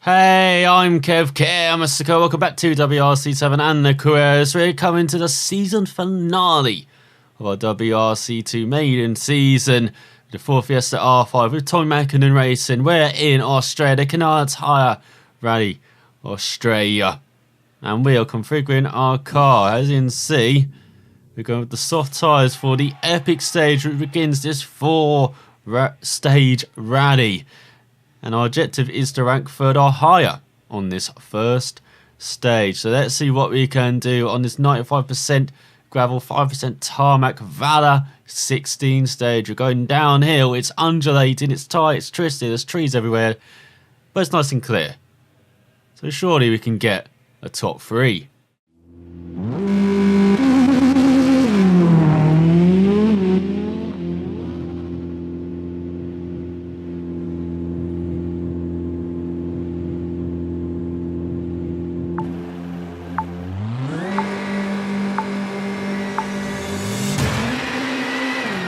Hey, I'm Kev Camilli. Welcome back to WRC 7 and the WRC. We're coming to the season finale of our WRC2 maiden season. The Ford Fiesta R5 with Tommy Mäkinen Racing. We're in Australia, the Canadian Tire Rally, Australia. And we are configuring our car. As you can see, we're going with the soft tyres for the epic stage which begins this 4-stage rally. And our objective is to rank third or higher on this first stage. So let's see what we can do on this 95% gravel, 5% tarmac, Valor 16 stage. We're going downhill, it's undulating, it's tight, it's twisted, there's trees everywhere. But it's nice and clear. So surely we can get a top 3.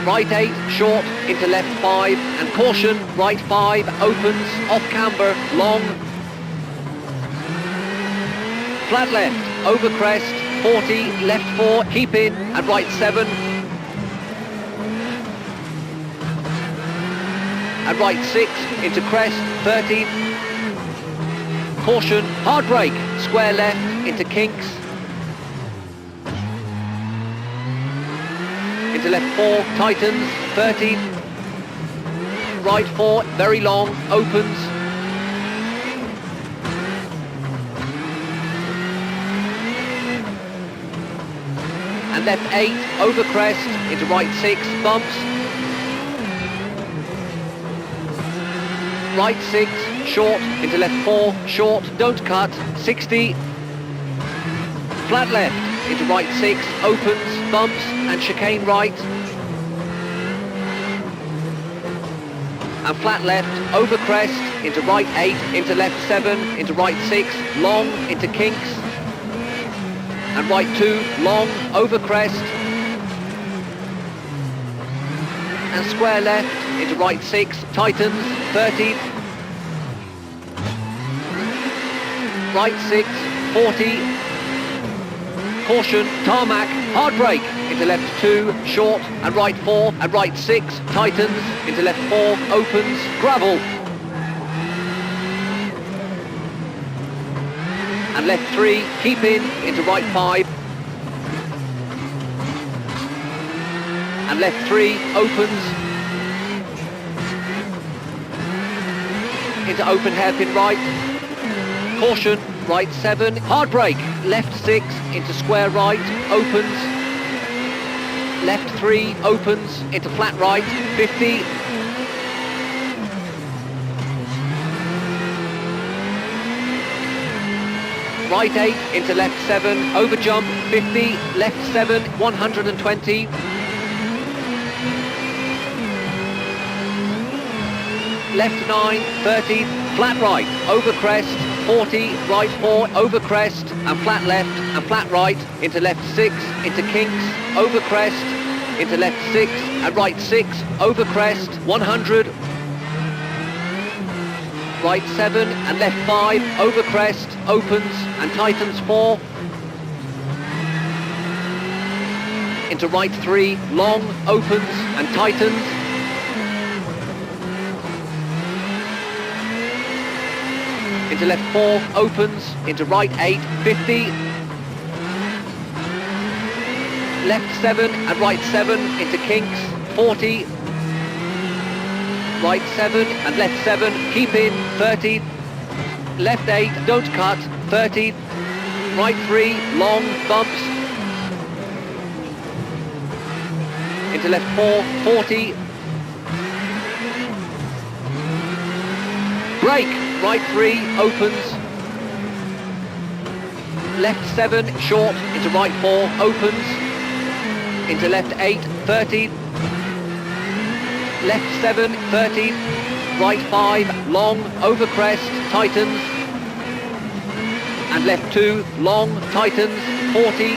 Right 8, short, into left 5, and caution, right 5, opens, off camber, long. Flat left, over crest, 40, left 4, keep in, and right 7. And right 6, into crest, 30. Caution, hard brake, square left, into kinks. Into left 4, tightens, 30. Right 4, very long, opens. And left 8, over crest, into right 6, bumps. Right 6, short, into left 4, short, don't cut, 60. Flat left, into right 6, opens, bumps, and chicane right. And flat left, over crest, into right 8, into left 7, into right 6, long, into kinks. And right 2, long, over crest. And square left, into right 6, tightens, 30. Right 6, 40. Caution, tarmac, hard brake, into left 2, short, and right 4, and right 6, tightens, into left 4, opens, gravel. And left 3, keep in, into right 5. And left 3, opens. Into open hairpin right. Caution, right 7, hard brake, left 6, into square right, opens. Left 3, opens, into flat right, 50. Right 8, into left 7, over jump, 50, left 7, 120. Left 9, 30, flat right, over crest, 40, right 4, over crest, and flat left, and flat right, into left 6, into kinks, over crest, into left 6, and right 6, over crest, 100. Right 7, and left 5, over crest, opens, and tightens 4. Into right 3, long, opens, and tightens. Into left 4, opens, into right 8, 50. Left 7 and right 7, into kinks, 40. Right 7 and left 7, keep in, 30. Left 8, don't cut, 30. Right 3, long, bumps. Into left 4, 40. Brake. Right 3, opens. Left 7, short, into right 4, opens. Into left 8, 30. Left 7, 30. Right 5, long, over crest, tightens. And left 2, long, tightens, 40.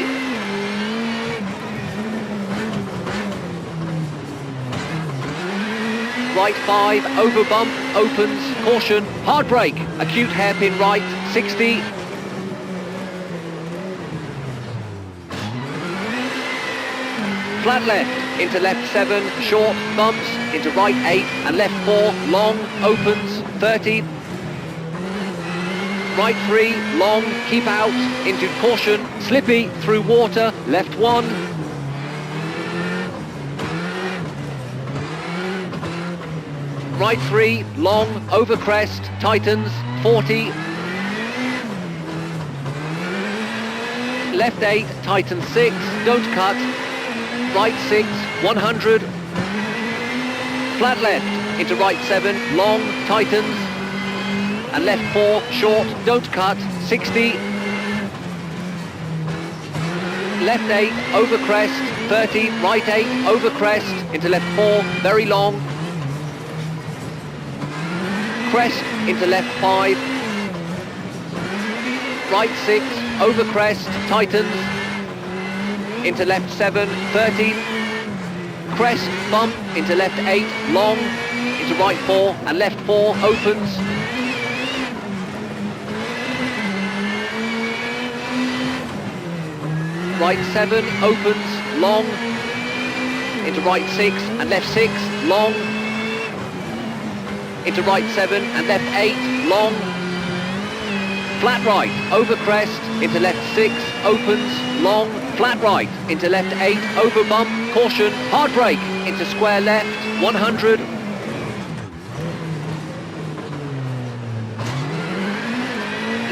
right 5, over bump, opens, caution, hard brake, acute hairpin right, 60. Flat left, into left 7, short, bumps, into right 8, and left 4, long, opens, 30. Right 3, long, keep out, into caution, slippy, through water, left 1. Right 3, long, over crest, tightens, 40. Left 8, tightens 6, don't cut. Right 6, 100. Flat left, into right 7, long, tightens. And left 4, short, don't cut, 60. Left 8, over crest, 30. Right 8, over crest, into left 4, very long. Crest, into left 5. Right 6, over crest, tightens. Into left 7, 30. Crest, bump, into left 8, long. Into right 4, and left 4, opens. Right 7, opens, long. Into right 6, and left 6, long. Into right 7, and left 8, long. Flat right, over crest, into left 6, opens, long. Flat right, into left 8, over bump, caution, hard brake, into square left, 100.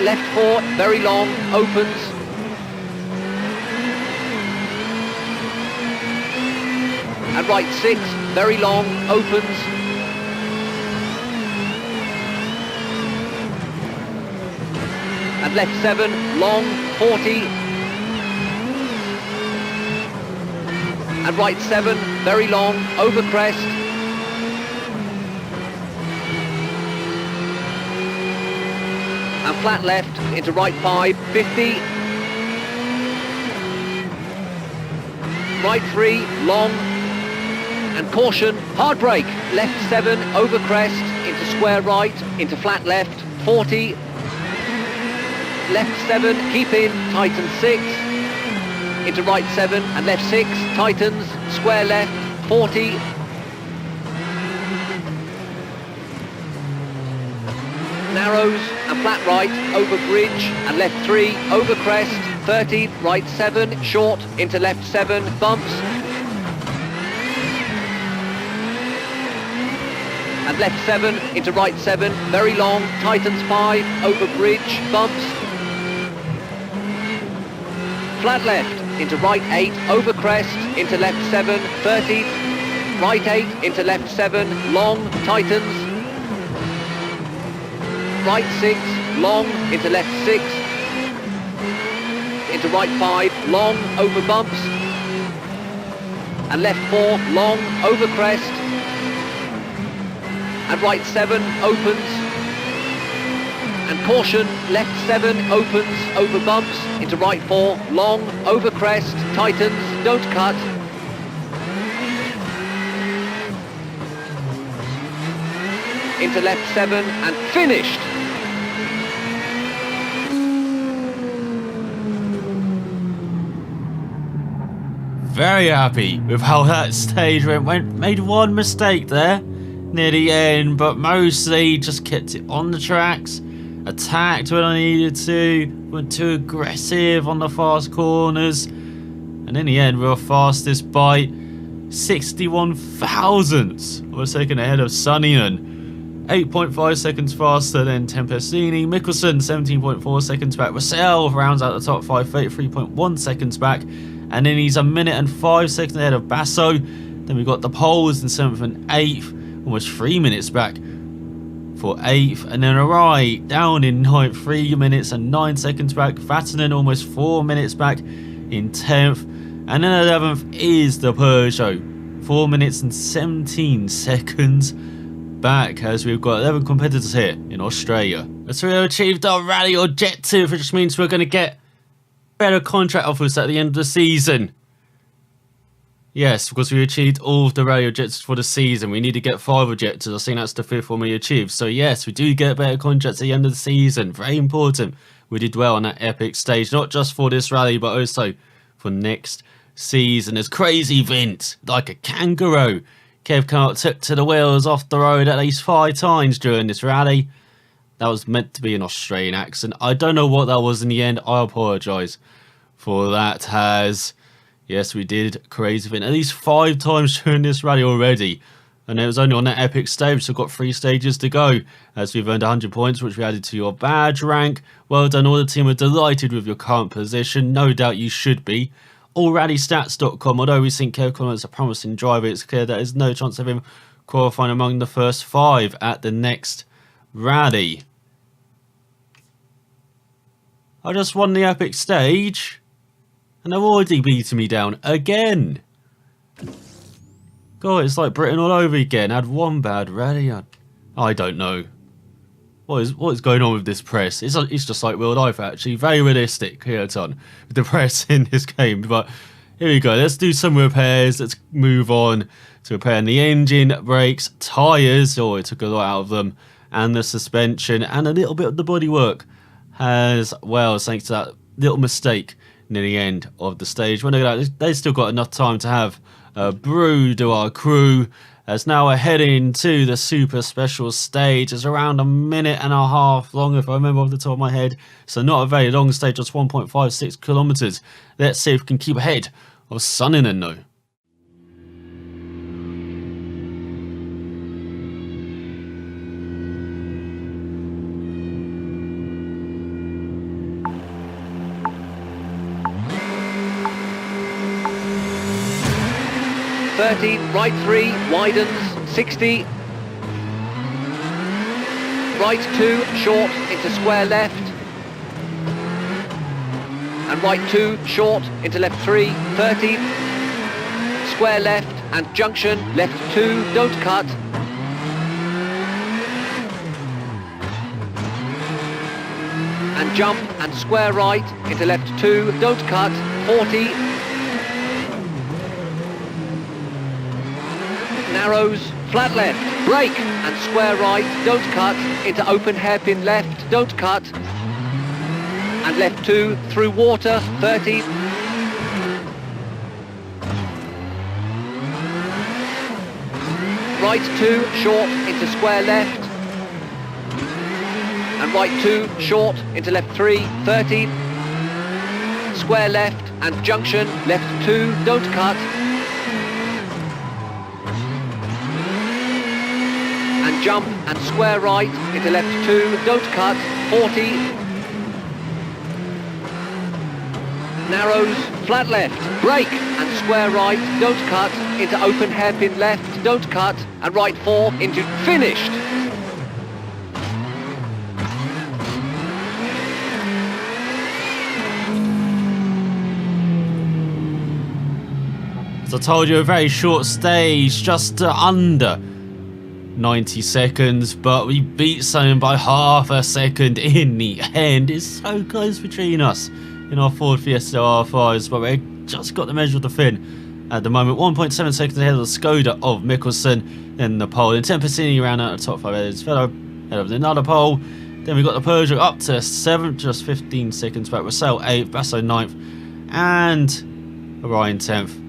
Left 4, very long, opens. And right 6, very long, opens. And left 7, long, 40. And right 7, very long, over crest. And flat left, into right 5, 50. Right 3, long. And caution, hard brake, left 7, over crest, into square right, into flat left, 40. Left 7, keep in, tightens 6. Into right 7, and left 6, tightens, square left, 40. Narrows, and flat right, over bridge, and left 3, over crest, 30. Right 7, short, into left 7, bumps. And left 7, into right 7, very long, tightens 5, over bridge, bumps. Flat left, into right 8, over crest, into left 7, 30. Right 8, into left 7, long, tightens. Right 6, long, into left 6. Into right 5, long, over bumps. And left 4, long, over crest. And right 7, opens. And caution, left 7, opens, over bumps, into right 4, long, over crest, tightens, don't cut. Into left 7, and finished. Very happy with how that stage went. Made one mistake there near the end, but mostly just kept it on the tracks. Attacked when I needed to, went too aggressive on the fast corners, and in the end we were fastest by 61 thousandths of a second ahead of Suninen. 8.5 seconds faster than Tempestini. Mikkelsen 17.4 seconds back. Russell rounds out the top 5, 33.1 seconds back, and then he's a minute and 5 seconds ahead of Basso. Then we got the poles in 7th and 8th, almost 3 minutes back for 8th, and then Arai down in 9th, 3 minutes and 9 seconds back. Vatanen almost 4 minutes back in 10th, and then 11th is the Peugeot, 4 minutes and 17 seconds back, as we've got 11 competitors here in Australia. So we achieved our rally objective, which means we're going to get better contract offers at the end of the season. Yes, because we achieved all of the rally objectives for the season. We need to get 5 objectives. I think that's the 5th one we achieved. So yes, we do get better contracts at the end of the season. Very important. We did well on that epic stage, not just for this rally, but also for next season. There's crazy Vint, like a kangaroo. Kev Kart took to the wheels off the road at least 5 times during this rally. That was meant to be an Australian accent. I don't know what that was in the end. I apologise for that. Yes, we did crazy Vint at least 5 times during this rally already. And it was only on that epic stage, so we've got 3 stages to go. As we've earned 100 points, which we added to your badge rank. Well done, all the team are delighted with your current position. No doubt you should be. AllRallyStats.com, although we think Kev Collins is a promising driver, it's clear there is no chance of him qualifying among the first 5 at the next rally. I just won the epic stage. And they're already beating me down again. God, it's like Britain all over again. I had one bad rally. I don't know. What is going on with this press? It's just like real life, actually. Very realistic here, with the press in this game. But here we go. Let's do some repairs. Let's move on to repairing the engine, brakes, tyres. Oh, it took a lot out of them. And the suspension. And a little bit of the bodywork as well, thanks to that little mistake near the end of the stage. When they still got enough time to have a brew to our crew. As now we're heading to the super special stage. It's around 1.5 minutes long, if I remember off the top of my head. So not a very long stage, just 1.56 kilometers. Let's see if we can keep ahead of Sunninen though. Right 3, widens, 60. Right 2, short, into square left. And right 2, short, into left 3, 30. Square left and junction, left 2, don't cut. And jump and square right, into left 2, don't cut, 40. Narrows, flat left, brake and square right, don't cut, into open hairpin left, don't cut, and left 2 through water, 30. Right 2 short into square left, and right 2 short into left 3, 30. Square left and junction, left 2, don't cut. And jump and square right into left 2, don't cut, 40. Narrows, flat left, brake and square right, don't cut, into open hairpin left, don't cut, and right 4 into finished. As I told you, a very short stage, just under 90 seconds, but we beat Sunninen by half a second in the end. It's so close between us in our Ford Fiesta R5s, but we just got the measure of the fin at the moment. 1.7 seconds ahead of the Skoda of Mikkelsen in the pole. And Tempestini ran out of the top 5 headers, fell ahead of another pole. Then we got the Peugeot up to 7th, just 15 seconds back. Russell 8th, Basso 9th, and Orion 10th.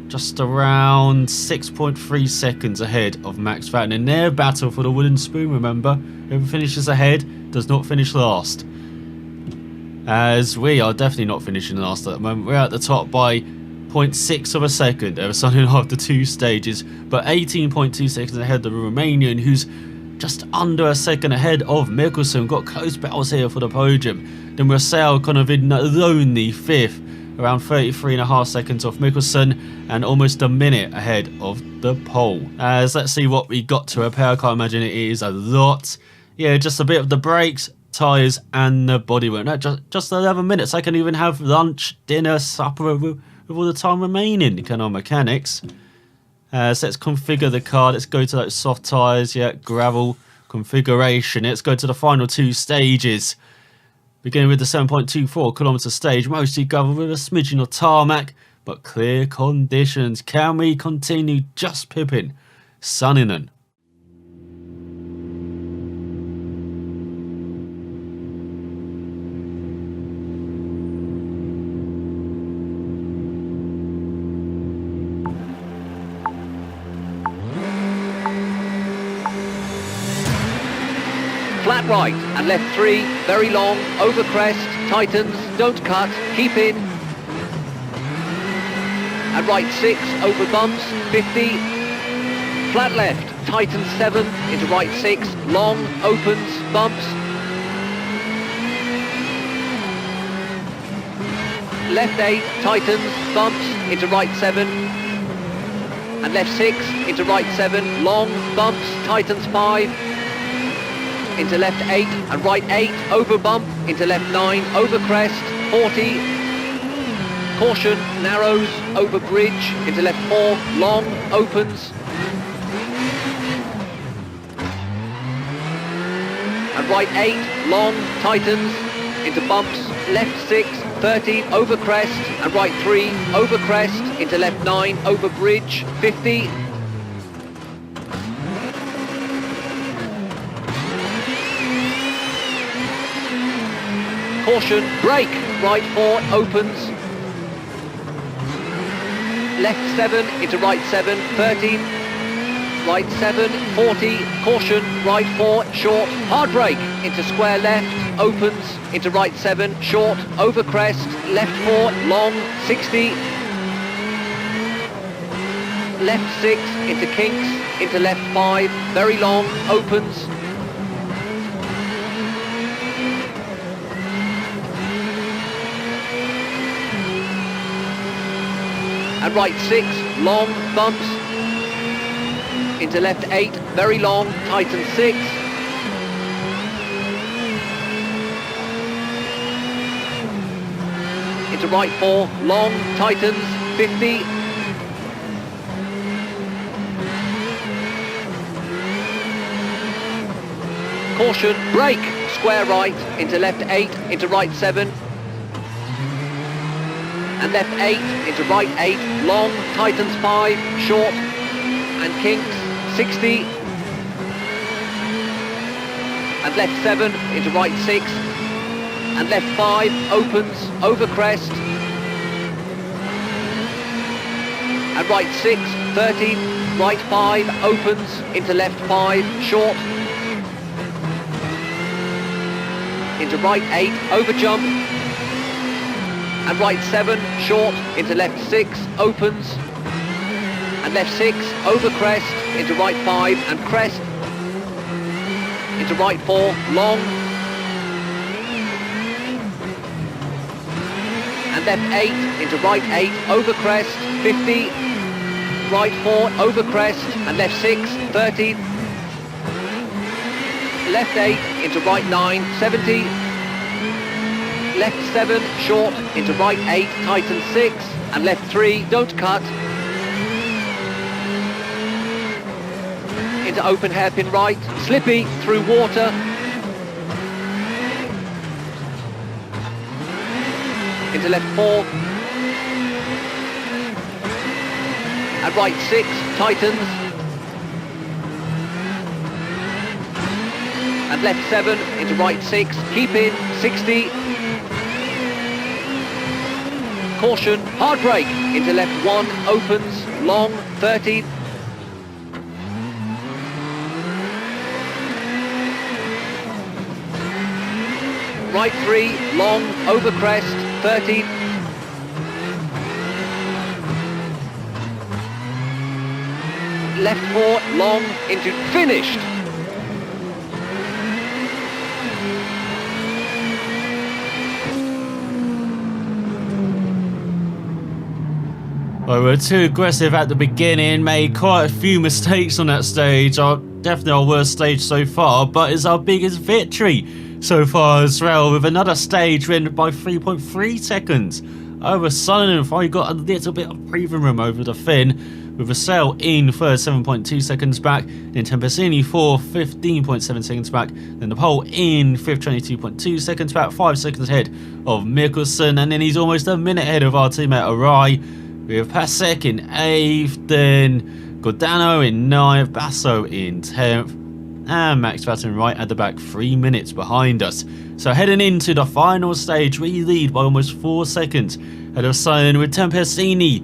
Just around 6.3 seconds ahead of Max Verstappen in their battle for the wooden spoon, remember? Whoever finishes ahead does not finish last. As we are definitely not finishing last at the moment. We're at the top by 0.6 of a second over Sunninen after 2 stages, but 18.2 seconds ahead of the Romanian, who's just under a second ahead of Mikkelsen. Got close battles here for the podium. Then Russell kind of in a lonely 5th. Around 33.5 seconds off Mikkelsen and almost a minute ahead of the pole. As let's see what we got to repair. I can't imagine it is a lot. Yeah, just a bit of the brakes, tyres and the bodywork. No, just 11 minutes. I can even have lunch, dinner, supper with all the time remaining. Can our mechanics. So let's configure the car. Let's go to those soft tyres. Yeah, gravel configuration. Let's go to the final 2 stages. Beginning with the 7.24 kilometre stage, mostly covered with a smidgen of tarmac, but clear conditions. Can we continue just pipping Sonninen? Flat right and left 3, very long, over crest, tightens, don't cut, keep in. And right 6, over bumps, 50. Flat left, tightens 7, into right 6, long, opens, bumps. Left 8, tightens, bumps, into right 7. And left 6, into right 7, long, bumps, tightens 5. Into left 8 and right 8, over bump, into left 9, over crest, 40. Caution, narrows, over bridge, into left 4, long, opens. And right 8, long, tightens, into bumps, left 6, 30, over crest, and right 3, over crest, into left 9, over bridge, 50. Caution, brake, right 4, opens. Left 7, into right 7, 30. Right 7, 40, caution, right 4, short, hard brake, into square left, opens, into right 7, short, over crest, left 4, long, 60. Left 6, into kinks, into left 5, very long, opens. And right 6, long, bumps, into left 8, very long, tighten 6, into right 4, long, tightens, 50, caution, brake, square right, into left 8, into right 7, and left 8, into right 8, long, tightens 5, short, and kinks, 60, and left 7, into right 6, and left 5, opens, over crest, and right 6, 30, right 5, opens, into left 5, short, into right 8, over jump, and right 7, short, into left 6, opens, and left 6, over crest, into right 5, and crest, into right 4, long, and left 8, into right 8, over crest, 50, right 4, over crest, and left 6, 30, left 8, into right 9, 70, left 7, short, into right 8, tighten 6, and left 3, don't cut, into open hairpin right, slippy, through water, into left 4, and right 6, tightens, and left 7, into right 6, keep in, 60, caution, hard brake, into left 1, opens, long, 30, right 3, long, over crest, 30, left 4, long, into finished. Well, we were too aggressive at the beginning, made quite a few mistakes on that stage. Definitely our worst stage so far, but it's our biggest victory so far as well, with another stage win by 3.3 seconds over Sonninen. Finally got a little bit of breathing room over the Finn, with Vassell in third, 7.2 seconds back, then Tempesini fourth, 15.7 seconds back, then the pole in fifth, 22.2 seconds back, 5 seconds ahead of Mikkelsen, and then he's almost a minute ahead of our teammate Arai, We have Pasek in 8th, then Gordano in 9th, Basso in 10th, and Max Verstappen right at the back, 3 minutes behind us. So heading into the final stage, we lead by almost 4 seconds ahead of Simon, with Tempestini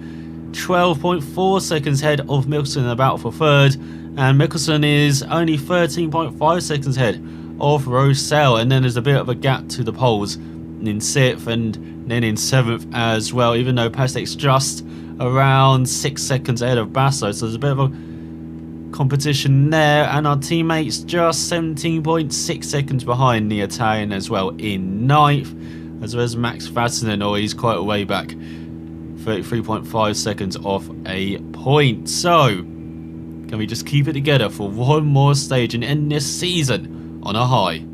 12.4 seconds ahead of Mickelson about for 3rd, and Mickelson is only 13.5 seconds ahead of Rosell, and then there's a bit of a gap to the poles in 6th and then in 7th as well, even though Pasek's just around 6 seconds ahead of Basso, so there's a bit of a competition there, and our teammates just 17.6 seconds behind the Italian as well in 9th, as well as Max Verstappen, or he's quite a way back, 33.5 seconds off a point. So can we just keep it together for one more stage and end this season on a high?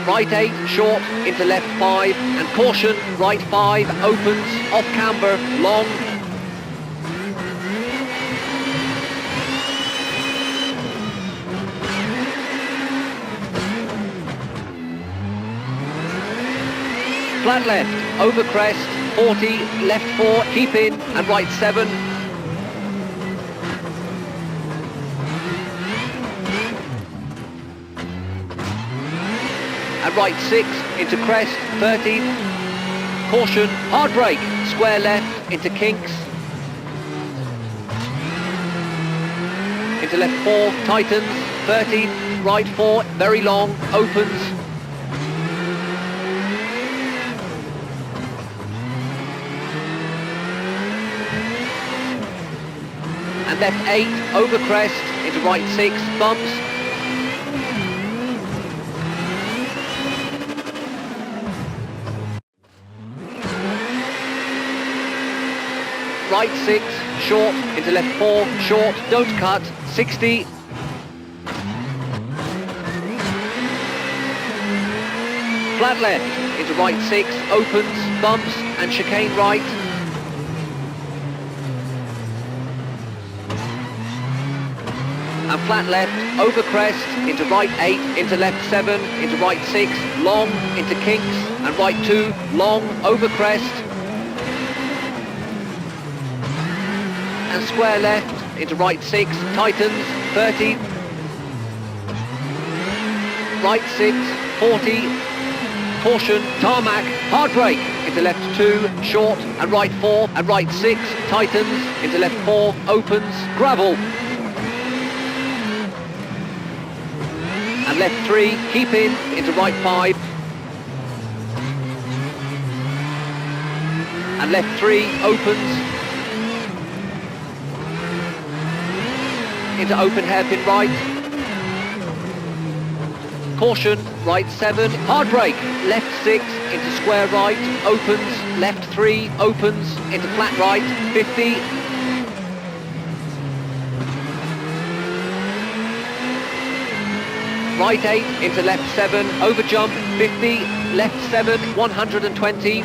Right 8, short, into left 5, and caution, right 5, opens, off camber, long. Flat left, over crest, 40, left 4, keep in, and right 7. And right 6, into crest, 30. Caution, hard brake, square left, into kinks. Into left 4, tightens, 30. Right 4, very long, opens. And left 8, over crest, into right 6, bumps. Right 6, short, into left 4, short, don't cut, 60. Flat left, into right 6, opens, bumps, and chicane right. And flat left, over crest, into right 8, into left 7, into right 6, long, into kinks, and right 2, long, over crest. And square left, into right 6, tightens, 30. Right 6, 40. Caution, tarmac, hard brake, into left 2, short, and right 4, and right 6, tightens, into left 4, opens, gravel. And left 3, keep in, into right 5. And left 3, opens. Into open hairpin right. Caution, right 7, hard brake, left 6, into square right, opens, left 3, opens, into flat right, 50. Right 8, into left 7, over jump, 50, left 7, 120.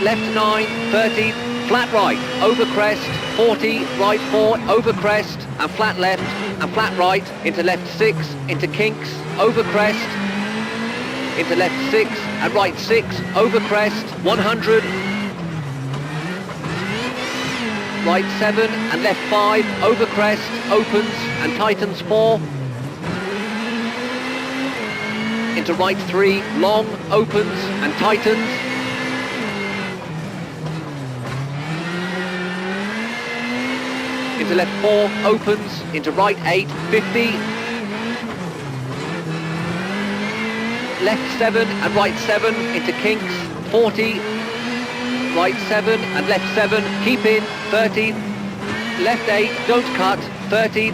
Left 9, 30. Flat right, over crest, 40, right 4, over crest, and flat left, and flat right, into left 6, into kinks, over crest, into left 6, and right 6, over crest, 100. Right 7, and left 5, over crest, opens, and tightens 4. Into right 3, long, opens, and tightens. Into left 4, opens, into right 8, 50. Left 7 and right 7, into kinks, 40. Right 7 and left 7, keep in, 30. Left 8, don't cut, 30.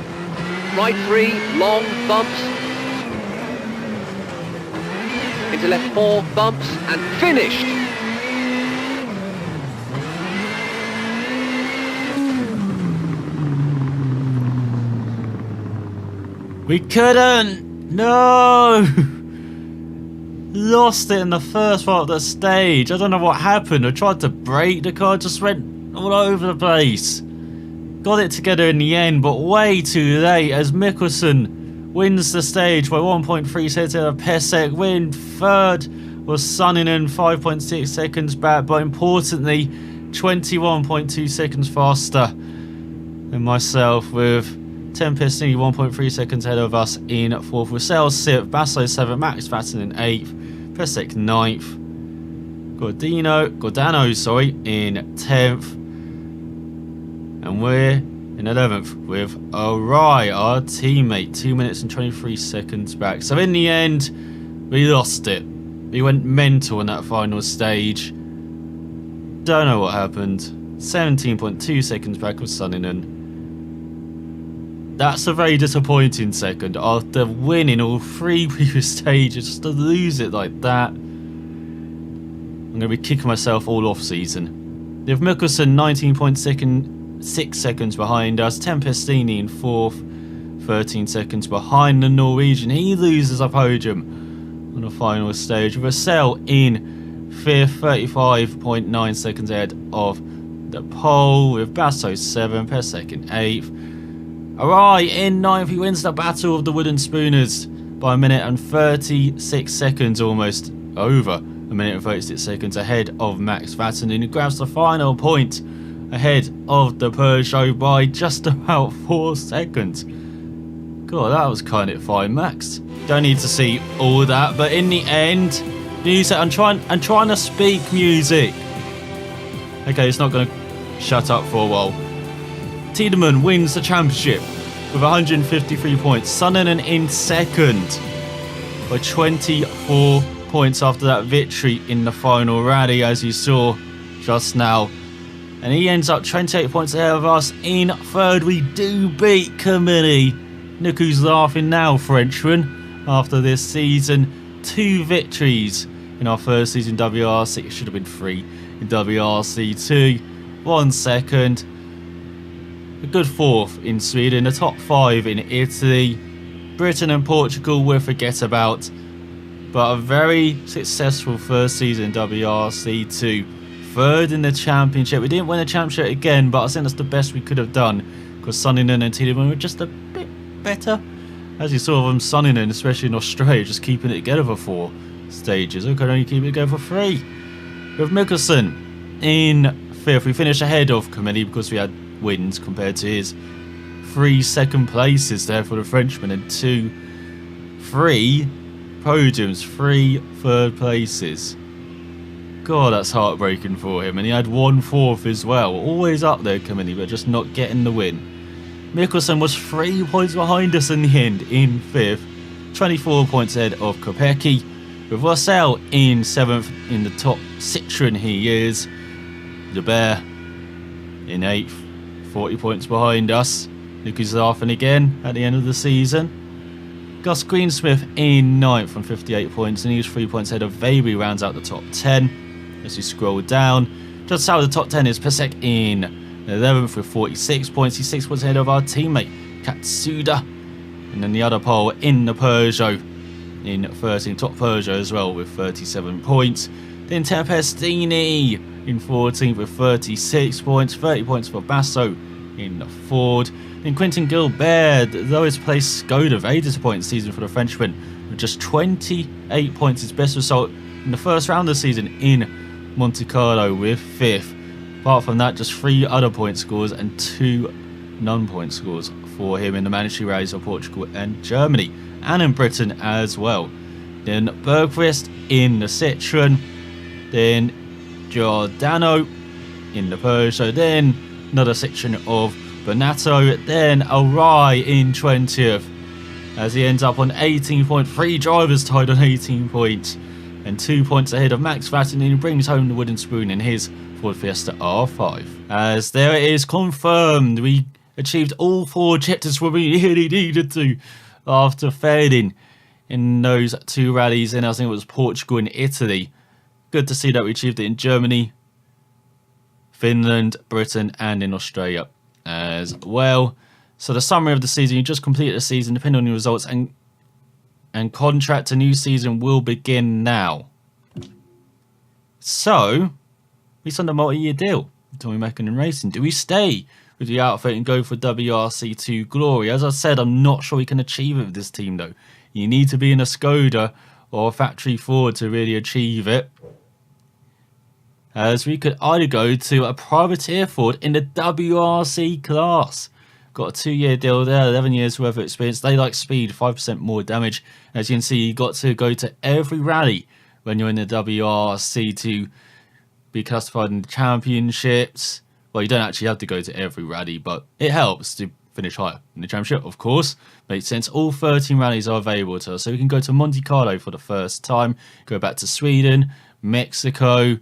Right 3, long, bumps. Into left 4, bumps, and finished. We couldn't! No! lost it in the first part of the stage. I don't know what happened. I tried to brake, the car just went all over the place. Got it together in the end, but way too late as Mikkelsen wins the stage by 1.3 seconds of Pesek. Win third was Sunninen, 5.6 seconds back, but importantly 21.2 seconds faster than myself, with Tempestini 1.3 seconds ahead of us in 4th, with Sales 6th, Basso 7th, Max Verstappen in 8th, Pesek 9th, Gordano in 10th, and we're in 11th with Arai, our teammate, 2 minutes and 23 seconds back. So in the end, we lost it. We went mental in that final stage. Don't know what happened. 17.2 seconds back with Sunninen. That's a very disappointing second after winning all 3 previous stages. Just to lose it like that, I'm going to be kicking myself all off season. With Mikkelsen 19.6 seconds behind us, Tempestini in 4th, 13 seconds behind the Norwegian. He loses a podium on the final stage, with Vassell in 5th, 35.9 seconds ahead of the pole, with Basso 7th, Pesek in 8th. Arai in 9th, he wins the battle of the wooden spooners by 1 minute and 36 seconds, almost over 1 minute and 36 seconds ahead of Max Verstappen, and he grabs the final point ahead of the Peugeot by just about 4 seconds. God, that was kind of fine, Max. Don't need to see all that, but in the end, music. I'm trying to speak music. Okay, it's not going to shut up for a while. Tiedemann wins the championship with 153 points. Sunninen in second by 24 points after that victory in the final rally, as you saw just now. And he ends up 28 points ahead of us in third. We do beat Camilli. Look who's laughing now, Frenchman. After this season, 2 victories in our first season WRC. It should have been 3 in WRC 2. 1 second. A good 4th in Sweden. The top 5 in Italy. Britain and Portugal we'll forget about. But a very successful first season in WRC 2. 3rd in the championship. We didn't win the championship again, but I think that's the best we could have done, because Sunninen and Tiedemann were just a bit better. As you saw them, Sunninen, especially in Australia, just keeping it together for 4 stages. We could only keep it going for 3. With Mikkelsen in 5th, we finished ahead of Camilli because we had wins compared to his 3 second places there for the Frenchman, and 3 podiums, 3 third places. God, that's heartbreaking for him. And he had 1 4th as well. Always up there, Camilli, but just not getting the win. Mikkelsen was 3 points behind us in the end in 5th, 24 points ahead of Kopecky, with Vassell in 7th in the top Citroen he is. De Beer in 8th, 40 points behind us. Look who's laughing again at the end of the season. Gus Greensmith in 9th on 58 points, and he was 3 points ahead of Weber. Rounds out the top 10. As you scroll down, just out of the top 10 is Pesek in 11th with 46 points. He's 6 points ahead of our teammate Katsuda. And then the other pole in the Peugeot in 13th, top Peugeot as well with 37 points. Then Tempestini in 14th with 36 points, 30 points for Basso in the Ford. Then Quentin Gilbert, the lowest placed Skoda, very disappointing season for the Frenchman, with just 28 points, his best result in the first round of the season in Monte Carlo with 5th. Apart from that, just 3 other point scores and 2 non-point scores for him in the mandatory rallies of Portugal and Germany, and in Britain as well. Then Bergqvist in the Citroen, then Giordano in the Peugeot, then another section of Bonato, then Arai in 20th, as he ends up on 18.3 drivers tied on 18 points, and 2 points ahead of Max Verstappen, who brings home the wooden spoon in his Ford Fiesta R5. As there it is, confirmed, we achieved all 4 objectives where we really needed to after failing in those 2 rallies, and I think it was Portugal and Italy. Good to see that we achieved it in Germany, Finland, Britain, and in Australia as well. So the summary of the season: you just completed the season, depending on your results, and and contract a new season will begin now. So, we signed a multi-year deal with Tommy Mäkinen Racing. Do we stay with the outfit and go for WRC2 glory? As I said, I'm not sure we can achieve it with this team though. You need to be in a Skoda or a factory Ford to really achieve it. As we could either go to a privateer Ford in the WRC class. Got a 2-year deal there, 11 years worth of experience. They like speed, 5% more damage. As you can see, you got to go to every rally when you're in the WRC to be classified in the championships. Well, you don't actually have to go to every rally, but it helps to finish higher in the championship, of course. Makes sense. All 13 rallies are available to us. So we can go to Monte Carlo for the first time, go back to Sweden, Mexico,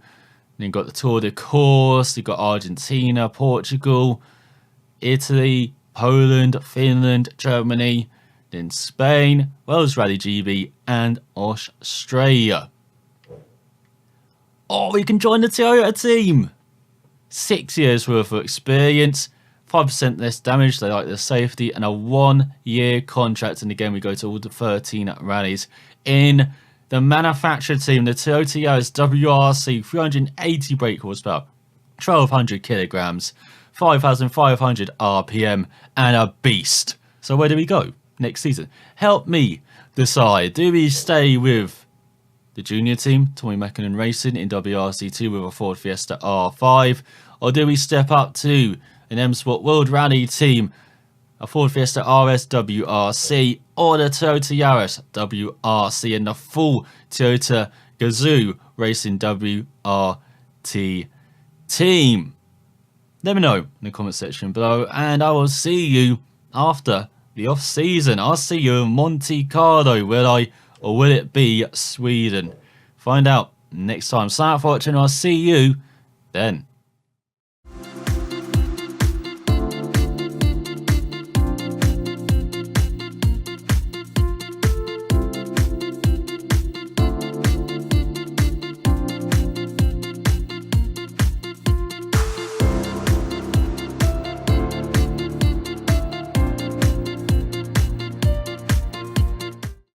then you've got the Tour de Course, you've got Argentina, Portugal, Italy, Poland, Finland, Germany, then Spain, Wales Rally GB, and Australia. Oh, we can join the Toyota team! 6 years worth of experience, 5% less damage, they like the safety, and a 1-year contract. And again, we go to all the 13 rallies in the manufacturer team, the Toyota Yaris WRC, 380 brake horsepower, 1,200 kilograms, 5,500 RPM, and a beast. So where do we go next season? Help me decide. Do we stay with the junior team, Tommy Mäkinen Racing, in WRC2 with a Ford Fiesta R5, or do we step up to an M Sport World Rally team, a Ford Fiesta RS WRC, or the Toyota Yaris WRC, and the full Toyota Gazoo Racing WRT team? Let me know in the comment section below, and I will see you after the off season. I'll see you in Monte Carlo. Will I, or will it be Sweden? Find out next time. Sign up for watching, and I'll see you then.